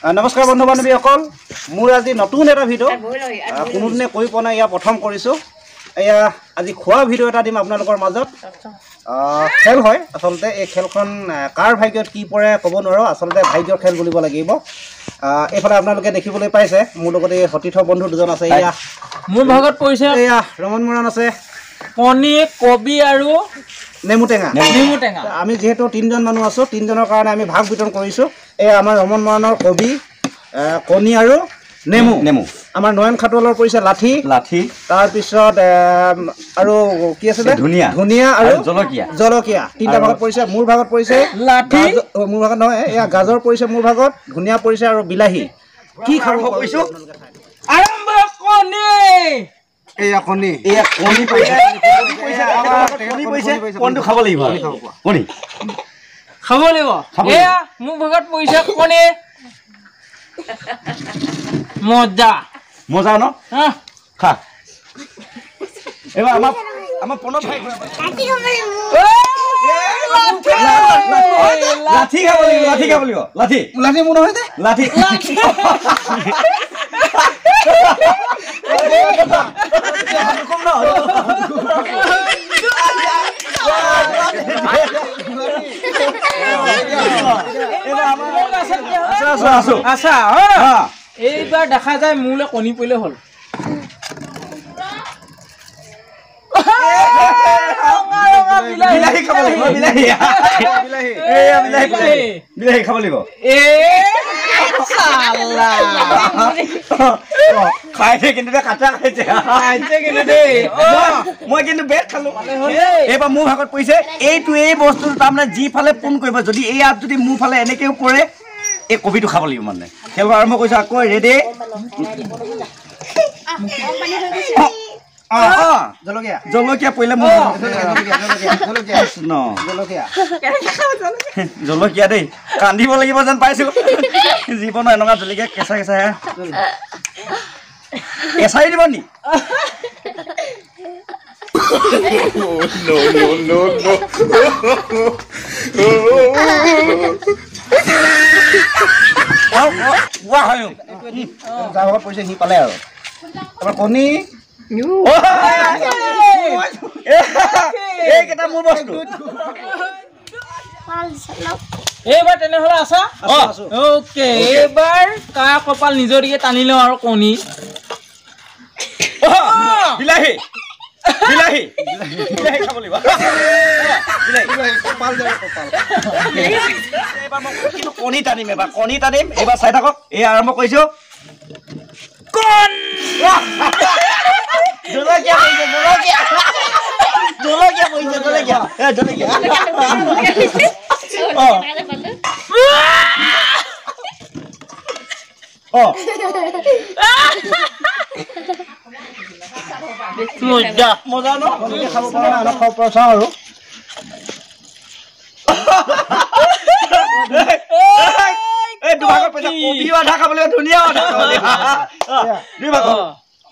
নমস্কাৰ বন্ধু বান্ধৱীসকল মোৰ আজি নতুন এটা ভিডিঅ' কোনোদিনে কৰি পোৱা নাই ইয়াৰ প্ৰথম কৰিছোঁ এয়া আজি খোৱা ভিডিঅ' এটা দিম আপোনালোকৰ মাজত খেল হয় আচলতে এই খেলখন কাৰ ভাগ্যত কি পৰে ক'ব নোৱাৰোঁ আচলতে ভাগ্যৰ খেল বুলিব লাগিব এইফালে আপোনালোকে দেখিবলৈ পাইছে মোৰ লগতে সতীৰ্থ বন্ধু দুজন আছে এয়া মোৰ ভাগত পৰিছে এয়া ৰমন মৰাণ আছে কণী কবি আৰু নেমু টেঙা আমি যেহেতু তিনিজন মানুহ আছোঁ তিনিজনৰ কাৰণে আমি ভাগ বিতৰণ কৰিছোঁ এই আমাৰ ৰমন মৰাণৰ কবি কণী আৰু নেমু আমাৰ নয়ন খাটোৱালৰ পৰিছে লাঠি তাৰপিছত আৰু কি আছিলে ধুনীয়া আৰু জলকীয়া তিনিটা ভাগত পৰিছে মোৰ ভাগত পৰিছে লাঠি মোৰ ভাগত নহয় এয়া গাজৰ পৰিছে মোৰ ভাগত ধুনীয়া পৰিছে আৰু বিলাহী কি খাব কৈছোঁ আৰম্ভ কণী এয়া কণী কোনটো খাব লাগিব কণী খাব লাগিব এয়া মোৰ ভাগত পৰিছে কণী মজা ন খা এবাৰ আমাৰ পনত ভাই লাঠি খাব লাগিব লাঠি মোৰ নহয় লাঠি এইবাৰ দেখা যায় মোলৈ কণী পৰিলে হ'ল বিলাহী খাব লাগিব খাইছে কিন্তু কাটা খাইছে মই কিন্তু বেট খালো এইবাৰ মোৰ ভাগত পৰিছে এইটো এই বস্তু তাৰমানে যিফালে ফোন কৰিব যদি এই আপ যদি মোৰ ফালে এনেকেও পৰে এই কবিটো খাব লাগিব মানে খেল আৰম্ভ কৰিছো আকৌ ৰেডি জলকীয়া পৰিলে জলকীয়া দেই কান্দিব লাগিব যেন পাইছো জীৱনৰ এনেকুৱা জলকীয়া কেঁচা এচাৰি দিব নি পৰিছে সি পালে আৰু তোমাৰ কণী এইকেইটা মোৰ বস্তু এইবাৰ তেনেহ'লে আছা অ'কে এইবাৰ কাৰ কপাল নিজৰ দিকে টানি লওঁ আৰু কণী বিলাহী খাব লাগিব কণী টানিম এইবাৰ চাই থাকক এই আৰম্ভ কৰিছো জলকীয়া মজা ন খাব পৰা নাই খাব পৰা চাওঁ আৰু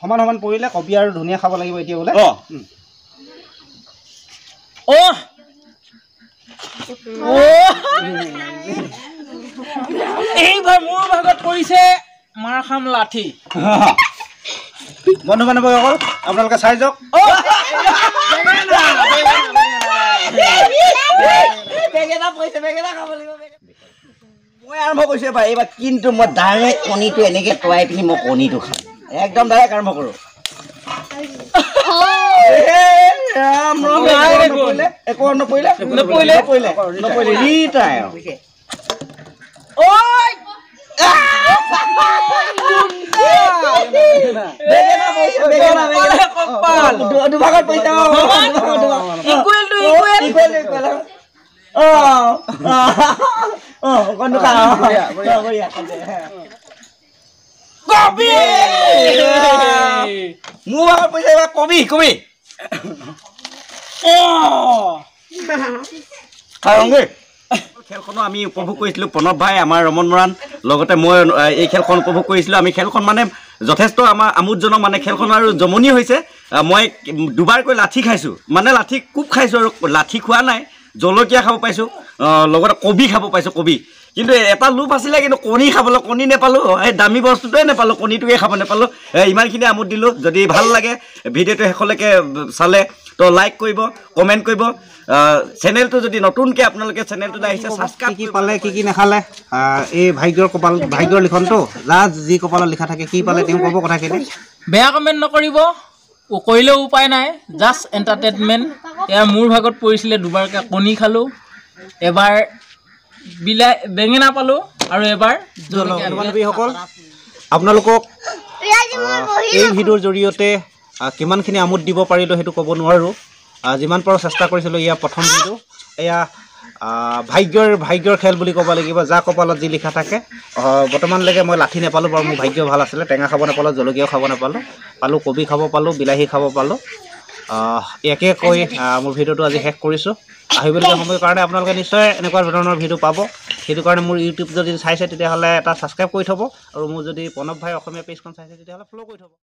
সমান পৰিলে কবি আৰু ধুনীয়া খাব লাগিব এতিয়া বোলে এইবাৰ মোৰ ভাগত পৰিছে মাৰ খাম লাঠি বন্ধু বান্ধৱীসকল আপোনালোকে চাই যাওক মই আৰম্ভ কৰিছো এইবাৰ কিন্তু মই ডাইৰেক্ট কণীটো এনেকে তৰাই পিনি মই কণীটো খাম একদম ডাইৰেক্ট আৰম্ভ কৰো দুভাগত পইচা মোৰ ভাগত পইচা এইবাৰ কবি খেলখনো আমি উপভোগ কৰিছিলোঁ প্ৰণৱ ভাই আমাৰ ৰমন মৰাণ লগতে মই এই খেলখন উপভোগ কৰিছিলোঁ আমি খেলখন মানে যথেষ্ট আমাৰ আমোদজনক মানে খেলখন আৰু জমনি হৈছে মই দুবাৰকৈ লাঠি খাইছোঁ মানে লাঠি কোব খাইছোঁ আৰু লাঠি খোৱা নাই জলকীয়া খাব পাইছোঁ লগতে কবি খাব পাইছোঁ কবি কিন্তু এটা লোভ আছিলে কিন্তু কণী খাবলৈ কণী নেপালোঁ এই দামী বস্তুটোৱে নেপালোঁ কণীটোৱে খাব নেপালোঁ ইমানখিনি আমোদ দিলোঁ যদি ভাল লাগে ভিডিঅ'টো শেষলৈকে চালে তো লাইক কৰিব কমেণ্ট কৰিব চেনেলটো যদি নতুনকৈ আপোনালোকে চেনেলটোলৈ আহিছে ছাবস্ক্ৰাইব কি পালে কি নাখালে এই ভাগ্যৰ লিখনটো যাৰ যি কপালত লিখা থাকে কি পালে তেওঁ ক'ব কথাখিনি বেয়া কমেণ্ট নকৰিব কৰিলেও উপায় নাই জাষ্ট এণ্টাৰটেইনমেণ্ট এয়া মোৰ ভাগত পৰিছিলে দুবাৰকৈ কণী খালোঁ এবাৰ বেঙেনা পালোঁ আৰু এবাৰ বান্ধৱীসকল আপোনালোকক এই ভিডিঅ'ৰ জৰিয়তে কিমানখিনি আমোদ দিব পাৰিলোঁ সেইটো ক'ব নোৱাৰোঁ যিমান পাৰোঁ চেষ্টা কৰিছিলোঁ এয়া প্ৰথম ভিডিঅ' এয়া ভাগ্যৰ খেল বুলি ক'ব লাগিব যাৰ কপালত যি লিখা থাকে বৰ্তমানলৈকে মই লাঠি নাপালোঁ বাৰু মোৰ ভাগ্য ভাল আছিলে টেঙা খাব নাপালোঁ জলকীয়াও খাব নাপালোঁ পালোঁ কবি খাব পালোঁ বিলাহী খাব পালোঁ একে কৈ মোৰ ভিডিঅ'টো আজি শেষ কৰিছোঁ আহিবলগীয়া সময়ৰ কাৰণে আপোনালোকে নিশ্চয় এনেকুৱা ধৰণৰ ভিডিঅ' পাব সেইটো কাৰণে মোৰ ইউটিউব যদি চাইছে তেতিয়াহ'লে এটা ছাবস্ক্ৰাইব কৰি থ'ব আৰু মোৰ যদি প্ৰণৱ ভাই অসমীয়া পেজখন চাইছে তেতিয়াহ'লে ফ'ল' কৰি থ'ব